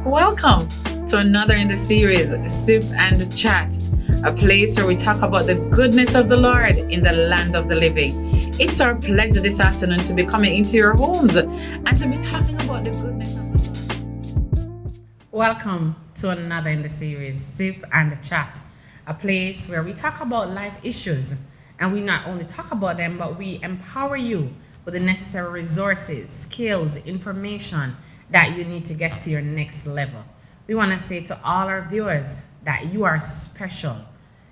Welcome to another in the series, Sip and Chat, a place where we talk about the goodness of the Lord in the land of the living. It's our pleasure this afternoon to be coming into your homes and to be talking about the goodness of the Lord. Welcome to another in the series, Sip and Chat, a place where we talk about life issues and we not only talk about them, but we empower you with the necessary resources, skills, information that you need to get to your next level. We want to say to all our viewers that you are special.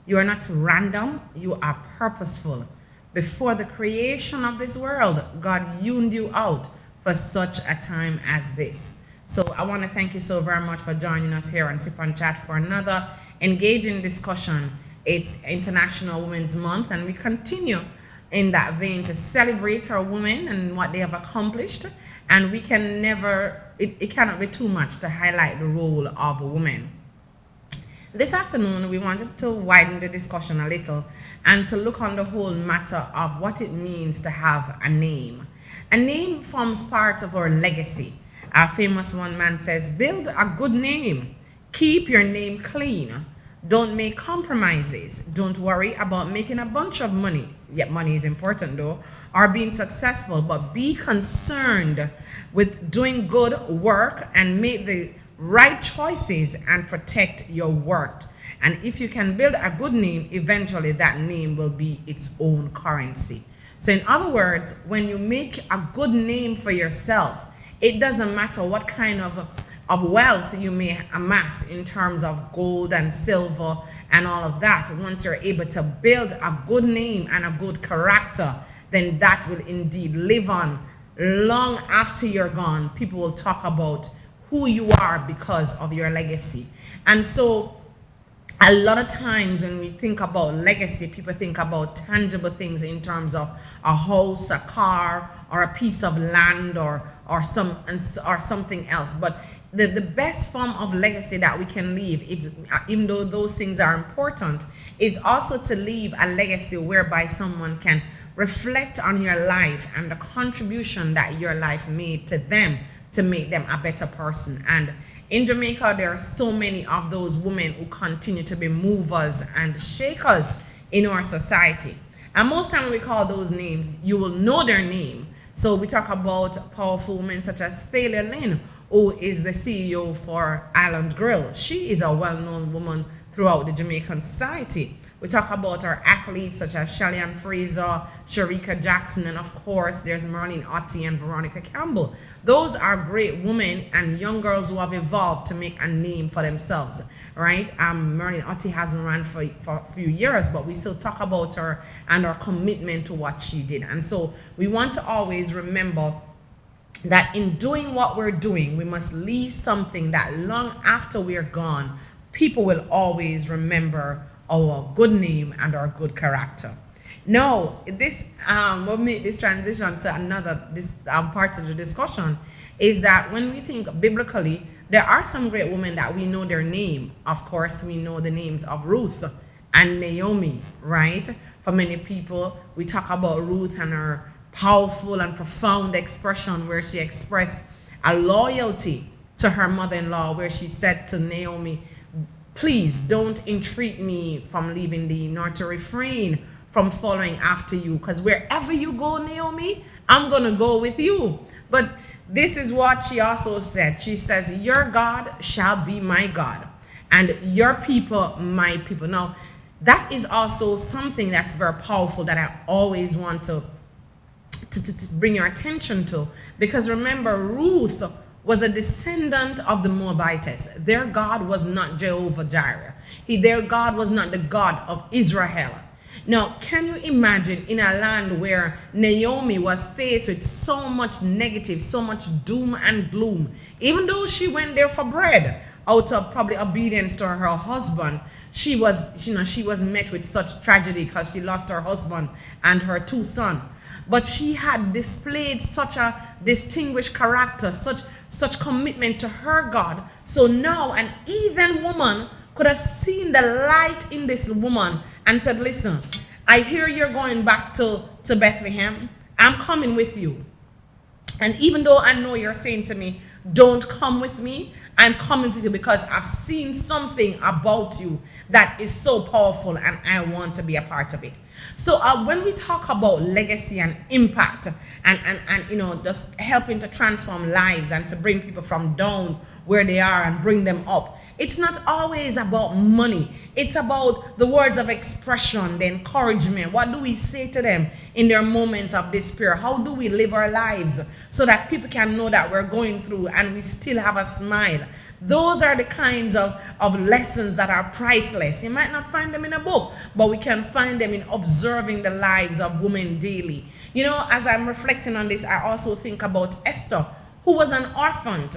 You are not random, you are purposeful. Before the creation of this world, God hewn you out for such a time as this. So I want to thank you so very much for joining us here on Sip and Chat for another engaging discussion. It's International Women's Month, and we continue in that vein to celebrate our women and what they have accomplished. And we can never, it cannot be too much to highlight the role of a woman. This afternoon, we wanted to widen the discussion a little and to look on the whole matter of what it means to have a name. A name forms part of our legacy. A famous one man says, build a good name, keep your name clean. Don't make compromises. Don't worry about making a bunch of money. Yet money is important though, or being successful, but be concerned with doing good work and make the right choices and protect your worth. And if you can build a good name, eventually that name will be its own currency. So in other words, when you make a good name for yourself, it doesn't matter what kind of wealth you may amass in terms of gold and silver and all of that. Once you're able to build a good name and a good character, then that will indeed live on long after you're gone. People will talk about who you are because of your legacy. And so a lot of times when we think about legacy, people think about tangible things in terms of a house, a car, or a piece of land, or something else. But the best form of legacy that we can leave, even though those things are important, is also to leave a legacy whereby someone can reflect on your life and the contribution that your life made to them to make them a better person. And in Jamaica, there are so many of those women who continue to be movers and shakers in our society. And most times we call those names, you will know their name. So we talk about powerful women such as Thalia Lynn, who is the CEO for Island Grill. She is a well-known woman throughout the Jamaican society. We talk about our athletes such as Shelley-Ann Fraser, Sharika Jackson, and of course, there's Marlene Otti and Veronica Campbell. Those are great women and young girls who have evolved to make a name for themselves, right? Marlene Otti hasn't run for a few years, but we still talk about her and our commitment to what she did. And so we want to always remember that in doing what we're doing, we must leave something that long after we're gone, people will always remember our good name and our good character. Now, this will make this transition to another part of the discussion, is that when we think biblically, there are some great women that we know their name. Of course, we know the names of Ruth and Naomi, right? For many people, we talk about Ruth and her powerful and profound expression where she expressed a loyalty to her mother-in-law, where she said to Naomi, please don't entreat me from leaving thee, nor to refrain from following after you, because wherever you go, Naomi, I'm going to go with you. But this is what she also said. She says, your God shall be my God, and your people my people. Now, that is also something that's very powerful that I always want to bring your attention to, because remember, Ruth was a descendant of the Moabites. Their God was not Jehovah Jireh. Their God was not the God of Israel. Now, can you imagine in a land where Naomi was faced with so much negative, so much doom and gloom, even though she went there for bread, out of probably obedience to her husband, she was met with such tragedy because she lost her husband and her two sons. But she had displayed such a distinguished character, such commitment to her God. So now an heathen woman could have seen the light in this woman and said, listen, I hear you're going back to Bethlehem. I'm coming with you. And even though I know you're saying to me, don't come with me, I'm coming with you because I've seen something about you that is so powerful and I want to be a part of it. So when we talk about legacy and impact and just helping to transform lives and to bring people from down where they are and bring them up, it's not always about money. It's about the words of expression, the encouragement. What do we say to them in their moments of despair? How do we live our lives so that people can know that we're going through and we still have a smile? Those are the kinds of lessons that are priceless. You might not find them in a book, but we can find them in observing the lives of women daily. As I'm reflecting on this, I also think about Esther, who was an orphan,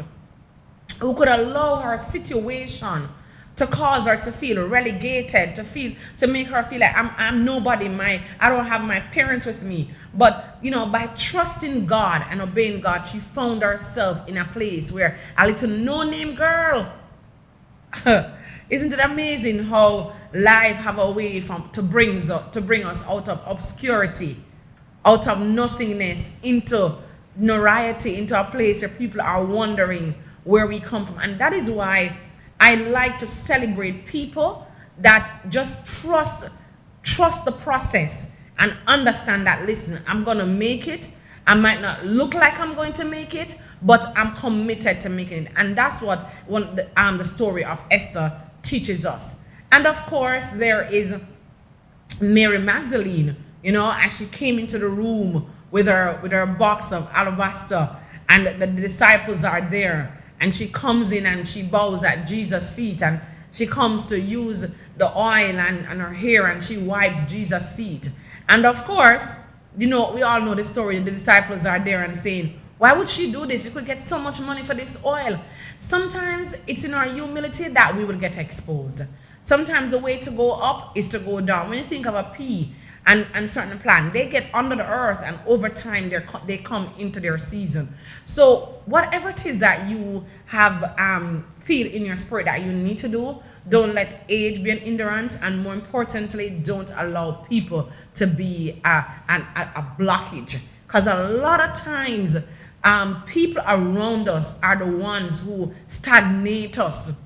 who could allow her situation to cause her to feel relegated, to make her feel like I'm nobody. I don't have my parents with me. But by trusting God and obeying God, she found herself in a place where a little no-name girl. Isn't it amazing how life have a way to bring us out of obscurity, out of nothingness, into notoriety, into a place where people are wondering where we come from. And that is why I like to celebrate people that just trust the process and understand that, listen, I'm going to make it. I might not look like I'm going to make it, but I'm committed to making it. And that's what the story of Esther teaches us. And of course, there is Mary Magdalene, as she came into the room with her box of alabaster, and the disciples are there. And she comes in and she bows at Jesus' feet, and she comes to use the oil and her hair, and she wipes Jesus' feet. And of course, we all know the story. The disciples are there and saying, why would she do this? We could get so much money for this oil. Sometimes it's in our humility that we will get exposed. Sometimes the way to go up is to go down. When you think of a pea and certain plant, they get under the earth, and over time they come into their season. So whatever it is that you have feel in your spirit that you need to do, don't let age be an hindrance, and more importantly, don't allow people to be a blockage. Because a lot of times people around us are the ones who stagnate us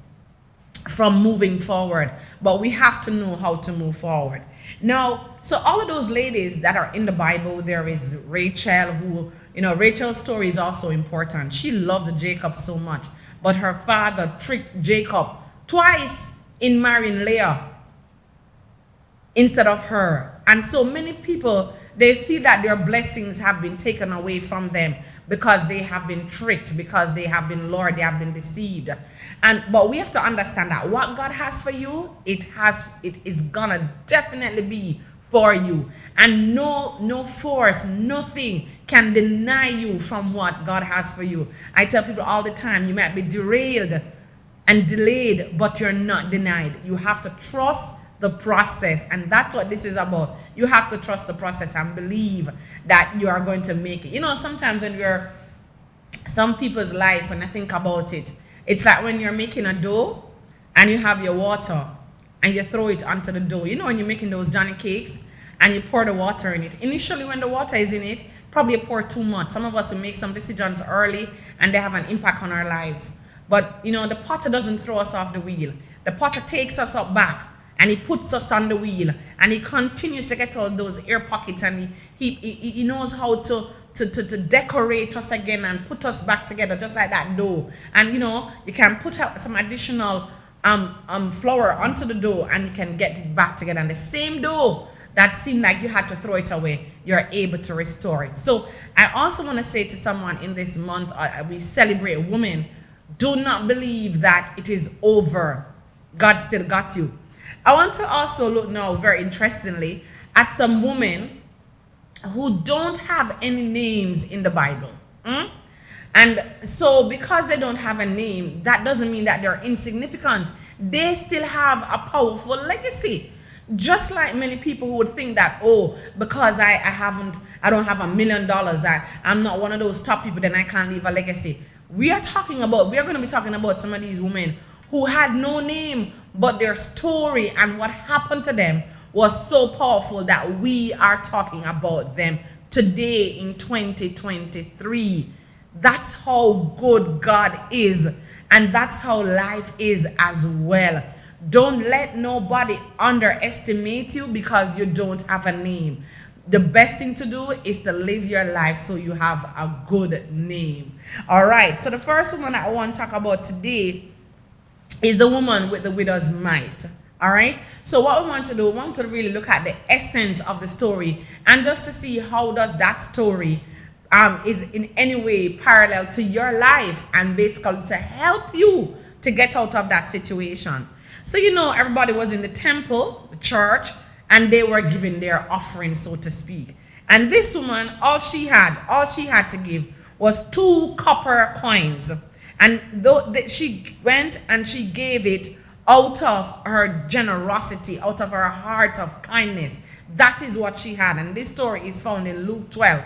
from moving forward, but we have to know how to move forward. Now, so all of those ladies that are in the Bible, there is Rachel, who, Rachel's story is also important. She loved Jacob so much, but her father tricked Jacob twice in marrying Leah instead of her. And so many people, they feel that their blessings have been taken away from them because they have been tricked, because they have been lured, they have been deceived. But we have to understand that what God has for you, it is gonna definitely be for you. And no force, nothing can deny you from what God has for you. I tell people all the time, you might be derailed and delayed, but you're not denied. You have to trust the process, and that's what this is about. You have to trust the process and believe that you are going to make it. Sometimes when you're some people's life, when I think about it, it's like when you're making a dough and you have your water and you throw it onto the dough. When you're making those Johnny cakes and you pour the water in it. Initially, when the water is in it, probably you pour too much. Some of us will make some decisions early and they have an impact on our lives. But, the potter doesn't throw us off the wheel. The potter takes us up back and he puts us on the wheel, and he continues to get all those air pockets, and he knows how to decorate us again and put us back together, just like that dough. And you can put out some additional flour onto the dough, and you can get it back together. And the same dough that seemed like you had to throw it away, you're able to restore it. So I also want to say to someone in this month, we celebrate women, do not believe that it is over. God still got you. I want to also look now, very interestingly, at some women who don't have any names in the Bible. And so because they don't have a name, that doesn't mean that they're insignificant. They still have a powerful legacy. Just like many people who would think that, because I don't have $1 million, I'm not one of those top people, then I can't leave a legacy. We are going to be talking about some of these women who had no name, but their story and what happened to them was so powerful that we are talking about them today in 2023. That's how good God is. And that's how life is as well. Don't let nobody underestimate you because you don't have a name. The best thing to do is to live your life so you have a good name. All right. So the first woman I want to talk about today is the woman with the widow's mite. All right. So what we want to do, we want to really look at the essence of the story and just to see how does that story is in any way parallel to your life and basically to help you to get out of that situation. So everybody was in the temple, the church, and they were giving their offering, so to speak. And this woman, all she had to give was 2 copper coins. And she went and she gave it out of her generosity, out of her heart of kindness. That is what she had. And this story is found in Luke 12.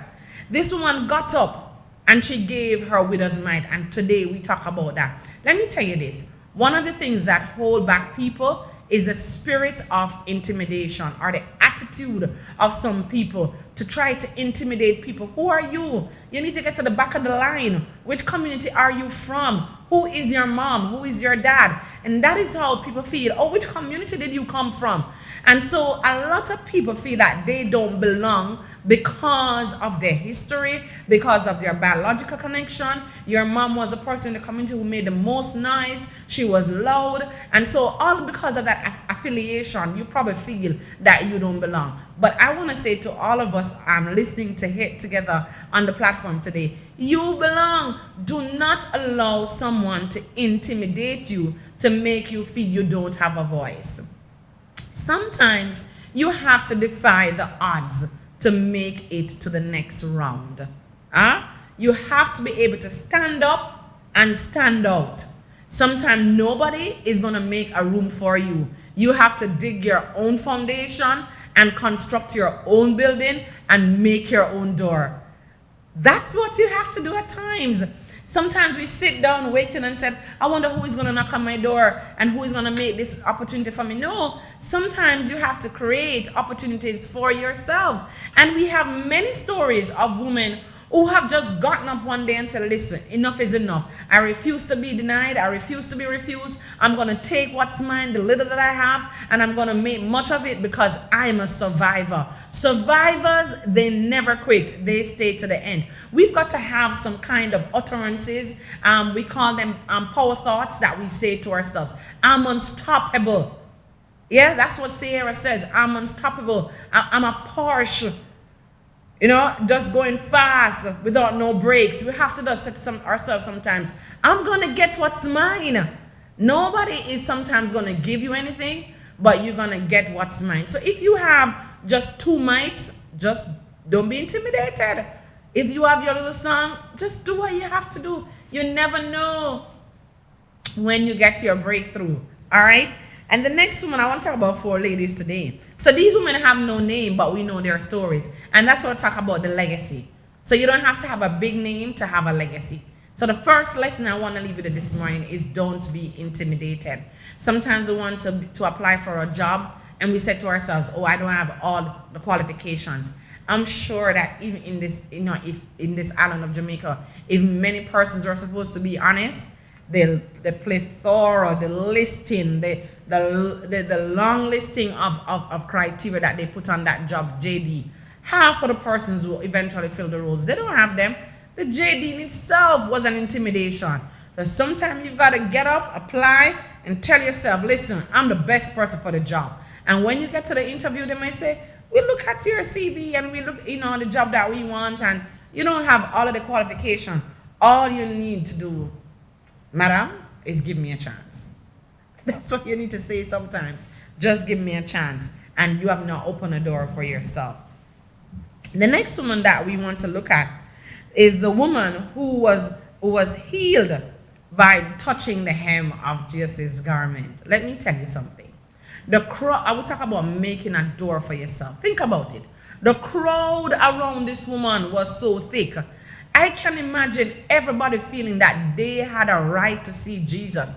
This woman got up and she gave her widow's mite. And today we talk about that. Let me tell you this. One of the things that hold back people is a spirit of intimidation or the attitude of some people to try to intimidate people. Who are you? You need to get to the back of the line. Which community are you from? Who is your mom? Who is your dad? And that is how people feel. Oh, which community did you come from? And so a lot of people feel that they don't belong because of their history, because of their biological connection. Your mom was a person in the community who made the most noise. She was loud. And so all because of that affiliation, you probably feel that you don't belong. But I want to say to all of us listening to here together on the platform today, you belong. Do not allow someone to intimidate you to make you feel you don't have a voice. Sometimes you have to defy the odds to make it to the next round. You have to be able to stand up and stand out. Sometimes nobody is going to make a room for you. You have to dig your own foundation and construct your own building and make your own door. That's what you have to do at times. Sometimes we sit down waiting and said, I wonder who is going to knock on my door and who is going to make this opportunity for me. No, sometimes you have to create opportunities for yourselves. And we have many stories of women who have just gotten up one day and said, listen, enough is enough. I refuse to be denied. I refuse to be refused. I'm going to take what's mine, the little that I have, and I'm going to make much of it because I'm a survivor. Survivors, they never quit. They stay to the end. We've got to have some kind of utterances. We call them power thoughts that we say to ourselves. I'm unstoppable. Yeah, that's what Sierra says. I'm unstoppable. I'm a Porsche. Just going fast without no brakes. We have to just say to ourselves sometimes, I'm going to get what's mine. Nobody is sometimes going to give you anything, but you're going to get what's mine. So if you have just 2 mites, just don't be intimidated. If you have your little song, just do what you have to do. You never know when you get your breakthrough. All right? And the next woman, I want to talk about 4 ladies today. So these women have no name, but we know their stories. And that's what I talk about, the legacy. So you don't have to have a big name to have a legacy. So the first lesson I want to leave you with this morning is don't be intimidated. Sometimes we want to apply for a job and we say to ourselves, oh, I don't have all the qualifications. I'm sure that even in this, if in this island of Jamaica, if many persons are supposed to be honest, the plethora, the listing, the long listing of criteria that they put on that job, JD, half of the persons who eventually fill the roles, they don't have them. The JD in itself was an intimidation. So sometimes you've got to get up, apply, and tell yourself, listen, I'm the best person for the job. And when you get to the interview, they may say, we look at your CV and we look, the job that we want, and you don't have all of the qualification. All you need to do, madam, is give me a chance. That's what you need to say sometimes. Just give me a chance. And you have now opened a door for yourself. The next woman that we want to look at is the woman who was healed by touching the hem of Jesus' garment. Let me tell you something. I will talk about making a door for yourself. Think about it. The crowd around this woman was so thick. I can imagine everybody feeling that they had a right to see Jesus.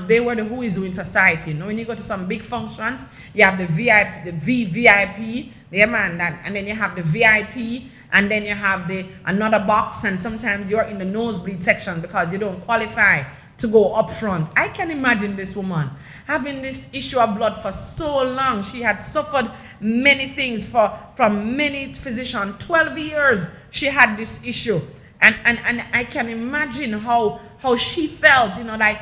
They were the who is who in society. When you go to some big functions, you have the VIP, the VVIP, and then you have the VIP, and then you have another box, and sometimes you're in the nosebleed section because you don't qualify to go up front. I can imagine this woman having this issue of blood for so long. She had suffered many things from many physicians. 12 years she had this issue. And I can imagine how she felt, like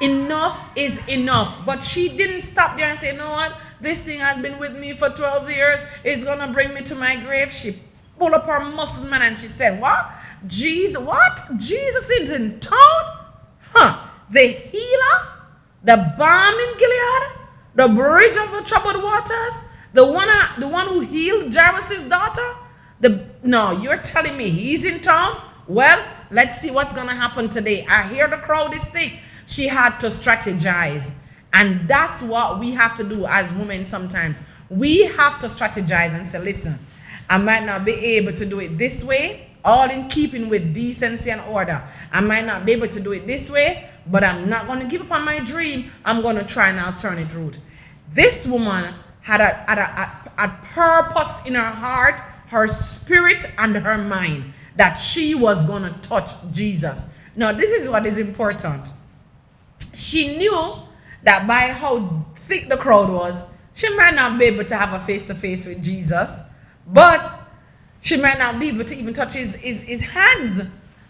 enough is enough. But she didn't stop there and say, you know what? This thing has been with me for 12 years. It's going to bring me to my grave. She pulled up her muscles, man, and she said, what? Jesus, what? Jesus is in town? Huh? The healer? The balm in Gilead? The bridge of the troubled waters? The one who healed Jairus' daughter? No, you're telling me he's in town? Well, let's see what's going to happen today. I hear the crowd is thick. She had to strategize. And that's what we have to do as women sometimes. We have to strategize and say, listen, I might not be able to do it this way, all in keeping with decency and order. I might not be able to do it this way, but I'm not going to give up on my dream. I'm going to try an alternate route. This woman had a purpose in her heart, her spirit, and her mind that she was going to touch Jesus. Now, this is what is important. She knew that by how thick the crowd was, she might not be able to have a face-to-face with Jesus, but she might not be able to even touch his hands.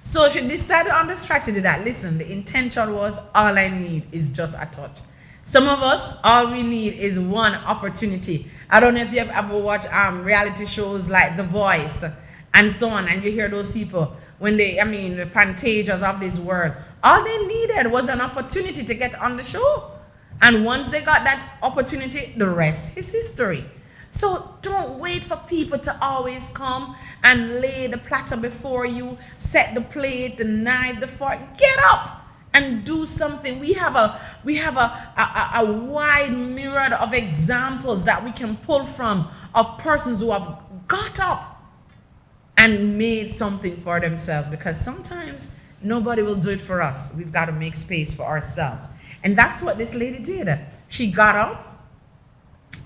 So she decided on the strategy that, listen, the intention was, all I need is just a touch. Some of us, all we need is one opportunity. I don't know if you have ever watched reality shows like The Voice and so on, and you hear those people, the fantasias of this world, all they needed was an opportunity to get on the show. And once they got that opportunity, the rest is history. So don't wait for people to always come and lay the platter before you, set the plate, the knife, the fork. Get up and do something. We have a wide myriad of examples that we can pull from of persons who have got up and made something for themselves, because sometimes nobody will do it for us. We've got to make space for ourselves. And that's what this lady did. She got up,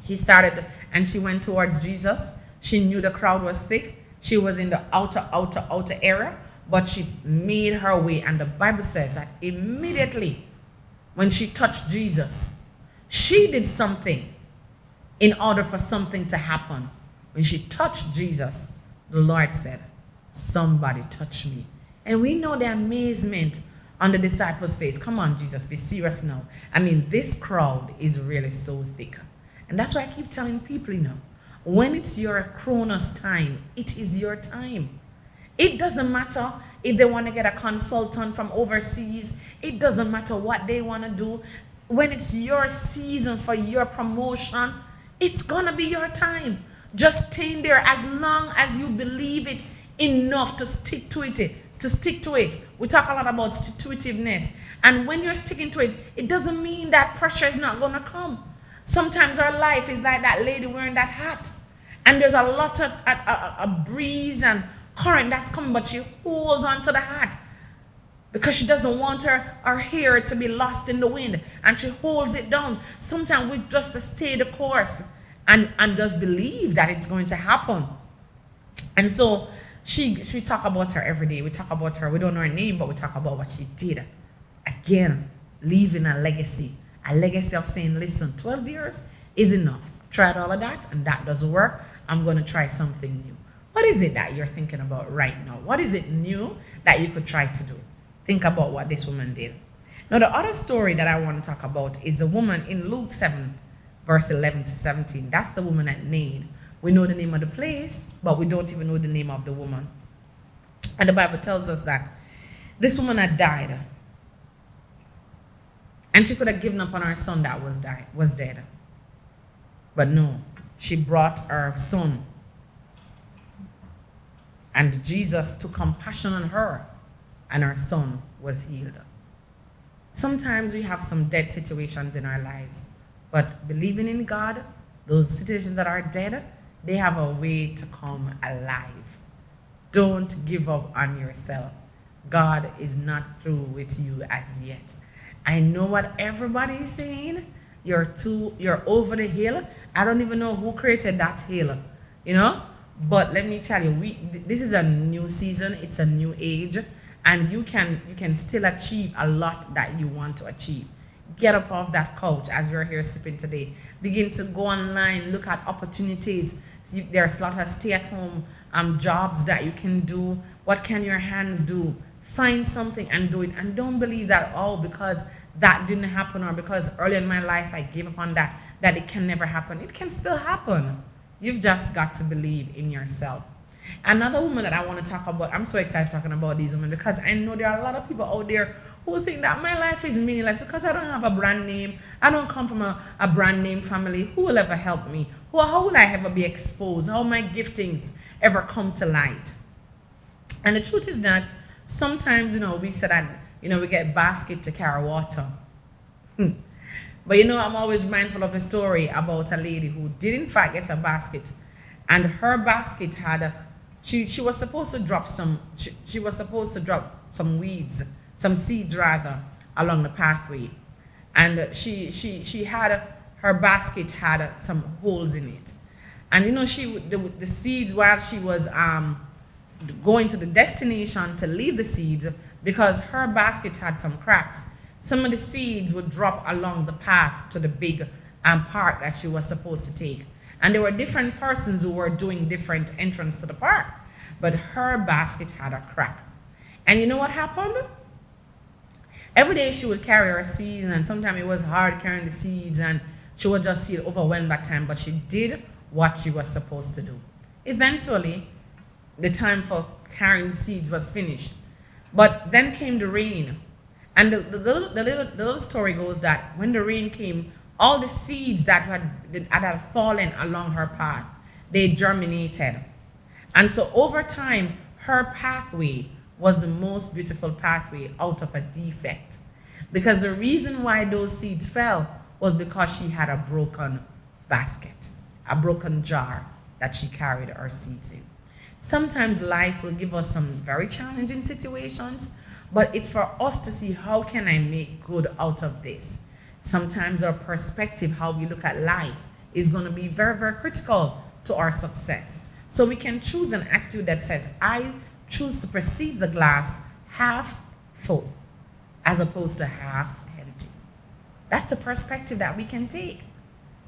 she started, and she went towards Jesus. She knew the crowd was thick. She was in the outer area, but she made her way. And the Bible says that immediately when she touched Jesus, she did something in order for something to happen. When she touched Jesus, the Lord said, somebody touch me. And we know the amazement on the disciples' face. Come on, Jesus, be serious now. This crowd is really so thick. And that's why I keep telling people, when it's your Chronos time, it is your time. It doesn't matter if they want to get a consultant from overseas. It doesn't matter what they want to do. When it's your season for your promotion, it's going to be your time. Just stay in there as long as you believe it enough to stick to it. We talk a lot about stick-to-itiveness. And when you're sticking to it, it doesn't mean that pressure is not going to come. Sometimes our life is like that lady wearing that hat. And there's a lot of a breeze and current that's coming, but she holds on to the hat because she doesn't want her hair to be lost in the wind. And she holds it down. Sometimes we just stay the course and just believe that it's going to happen. And so we talk about her every day. We talk about her. We don't know her name, but we talk about what she did. Again, leaving a legacy of saying, listen, 12 years is enough. Tried all of that, and that doesn't work. I'm going to try something new. What is it that you're thinking about right now? What is it new that you could try to do? Think about what this woman did. Now, the other story that I want to talk about is the woman in Luke 7, verse 11 to 17. That's the woman at Nain. We know the name of the place, but we don't even know the name of the woman. And the Bible tells us that this woman had died. And she could have given up on her son that was dead. But no, she brought her son. And Jesus took compassion on her, and her son was healed. Sometimes we have some dead situations in our lives, but believing in God, those situations that are dead, they have a way to come alive. Don't give up on yourself. God is not through with you as yet. I know what everybody is saying. You're over the hill. I don't even know who created that hill, But let me tell you, this is a new season. It's a new age. and you can still achieve a lot that you want to achieve. Get up off that couch as we're here sipping today. Begin to go online, look at opportunities. There's a lot of stay-at-home jobs that you can do. What can your hands do? Find something and do it. And don't believe that, oh, because that didn't happen, or because early in my life I gave up on that it can never happen. It can still happen. You've just got to believe in yourself. Another woman that I want to talk about, I'm so excited talking about these women because I know there are a lot of people out there who think that my life is meaningless because I don't have a brand name. I don't come from a brand name family. Who will ever help me? How will I ever be exposed? How will my giftings ever come to light? And the truth is that sometimes, we say that, we get basket to carry water. But I'm always mindful of a story about a lady who did in fact get a basket, and her basket had she was supposed to drop some weeds, some seeds rather, along the pathway, and she had her basket had some holes in it, and the seeds, while she was going to the destination to leave the seeds, because her basket had some cracks, some of the seeds would drop along the path to the big park that she was supposed to take. And there were different persons who were doing different entrance to the park, but her basket had a crack. And you know what happened? Every day she would carry her seeds, and sometimes it was hard carrying the seeds, and she would just feel overwhelmed at times, but she did what she was supposed to do. Eventually, the time for carrying seeds was finished. But then came the rain. And the little story goes that when the rain came, all the seeds that had fallen along her path, they germinated. And so over time, her pathway was the most beautiful pathway out of a defect. Because the reason why those seeds fell was because she had a broken basket, a broken jar that she carried her seeds in. Sometimes life will give us some very challenging situations, but it's for us to see, how can I make good out of this? Sometimes our perspective, how we look at life, is going to be very, very critical to our success. So we can choose an attitude that says, I choose to perceive the glass half full as opposed to half empty. That's a perspective that we can take.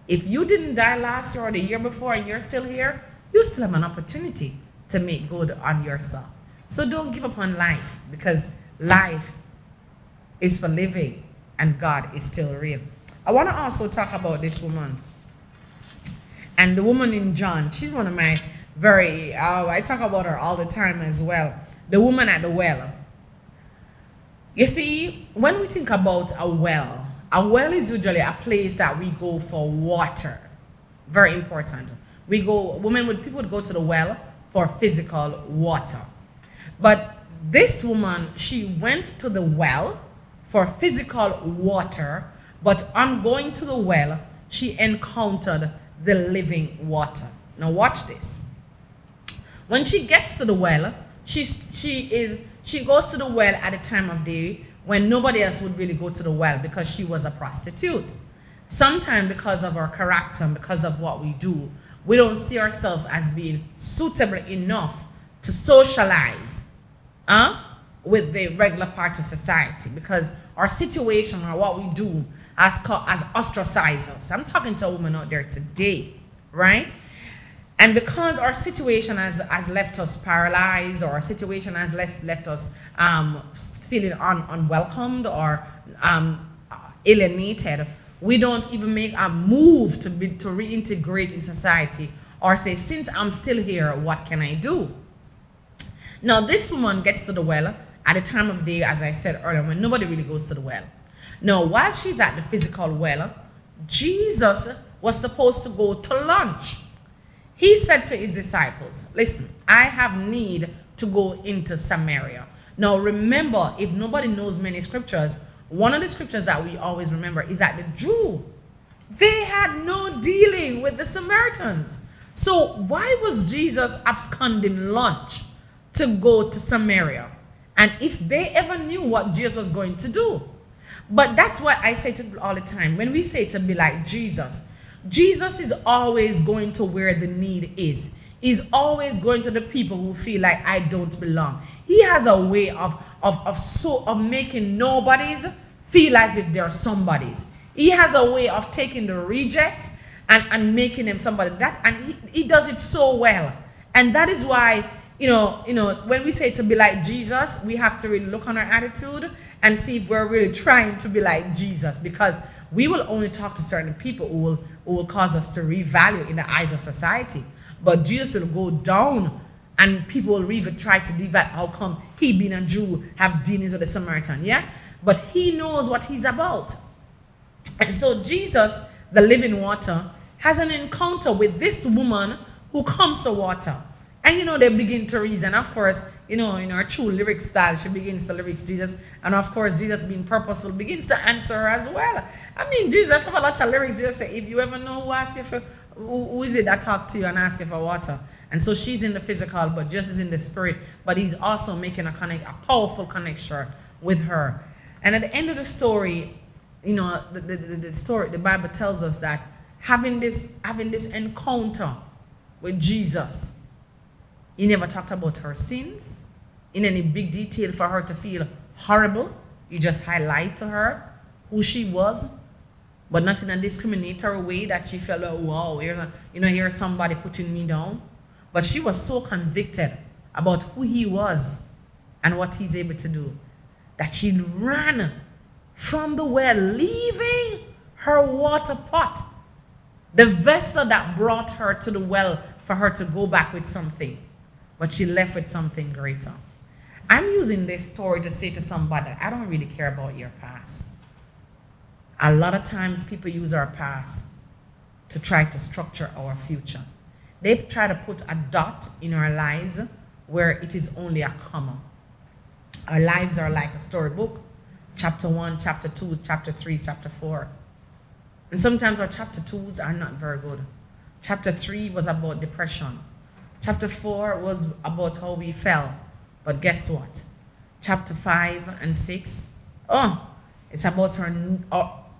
If you didn't die last year or the year before and you're still here, you still have an opportunity to make good on yourself. So don't give up on life, because life is for living and God is still real. I want to also talk about this woman. And the woman in John, she's one of my I talk about her all the time as well. The woman at the well. You see, when we think about a well is usually a place that we go for water. Very important. People would go to the well for physical water. But this woman, she went to the well for physical water, but on going to the well, she encountered the living water. Now watch this. When she gets to the well, she goes to the well at a time of day when nobody else would really go to the well, because she was a prostitute. Sometimes because of our character and because of what we do, we don't see ourselves as being suitable enough to socialize with the regular part of society, because our situation or what we do has ostracized us. I'm talking to a woman out there today, right? And because our situation has left us paralyzed, or our situation has left us feeling unwelcomed or alienated, we don't even make a move to reintegrate in society, or say, since I'm still here, what can I do? Now, this woman gets to the well at a time of day, as I said earlier, when nobody really goes to the well. Now, while she's at the physical well, Jesus was supposed to go to lunch. He said to his disciples, listen, I have need to go into Samaria. Now, remember, if nobody knows many scriptures, one of the scriptures that we always remember is that the Jew, they had no dealing with the Samaritans. So why was Jesus absconding lunch to go to Samaria? And if they ever knew what Jesus was going to do. But that's what I say to people all the time. When we say to be like Jesus, Jesus is always going to where the need is. He's always going to the people who feel like I don't belong. He has a way of of making nobodies feel as if they're somebodies. He has a way of taking the rejects and making them somebody. And he does it so well. And that is why, when we say to be like Jesus, we have to really look on our attitude and see if we're really trying to be like Jesus, because we will only talk to certain people who will cause us to revalue in the eyes of society. But Jesus will go down, and people will even try to devalue how come he, being a Jew, have dealings with the Samaritan. Yeah? But he knows what he's about. And so Jesus, the living water, has an encounter with this woman who comes to water. And they begin to reason. Of course, in her true lyric style, she begins to lyrics Jesus. And of course, Jesus, being purposeful, begins to answer her as well. I mean, Jesus have a lot of lyrics. Just say, if you ever know who is it that talk to you and ask you for water? And so she's in the physical, but Jesus is in the spirit. But he's also making a powerful connection with her. And at the end of the story, the Bible tells us that having this encounter with Jesus, he never talked about her sins in any big detail for her to feel horrible. You just highlight to her who she was, but not in a discriminatory way that she felt, oh, wow, here's somebody putting me down. But she was so convicted about who he was and what he's able to do that she ran from the well, leaving her water pot, the vessel that brought her to the well, for her to go back with something. But she left with something greater. I'm using this story to say to somebody, I don't really care about your past. A lot of times people use our past to try to structure our future. They try to put a dot in our lives where it is only a comma. Our lives are like a storybook. Chapter 1, chapter 2, chapter 3, chapter 4. And sometimes our chapter 2s are not very good. Chapter 3 was about depression. Chapter 4 was about how we fell. But guess what? Chapter 5 and 6, it's about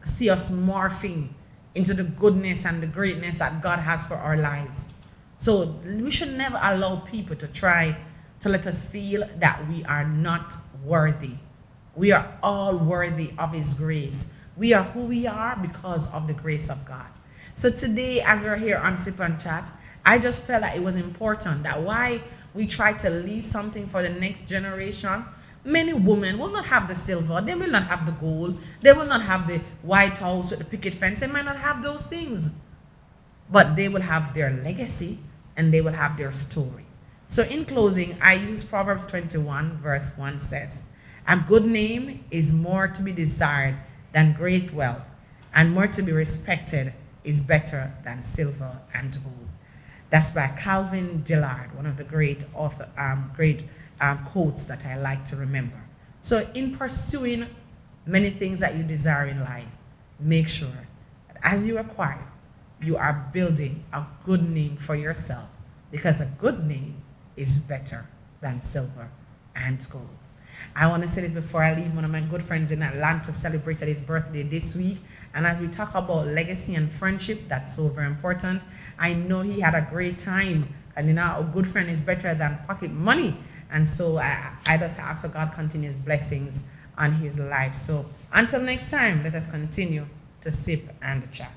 see us morphing into the goodness and the greatness that God has for our lives. So we should never allow people to try to let us feel that we are not worthy. We are all worthy of his grace. We are who we are because of the grace of God. So today, as we're here on Sip and Chat, I just felt that it was important that why we try to leave something for the next generation. Many women will not have the silver, they will not have the gold, they will not have the White House with the picket fence, they might not have those things. But they will have their legacy and they will have their story. So in closing, I use Proverbs 21 verse 1 says, a good name is more to be desired than great wealth, and more to be respected is better than silver and gold. That's by Calvin Dillard, one of the great quotes that I like to remember. So in pursuing many things that you desire in life, make sure that as you acquire, you are building a good name for yourself, because a good name is better than silver and gold. I want to say this before I leave. One of my good friends in Atlanta celebrated his birthday this week. And as we talk about legacy and friendship, that's so very important. I know he had a great time. And a good friend is better than pocket money. And so I just ask for God continuous blessings on his life. So until next time, let us continue to sip and chat.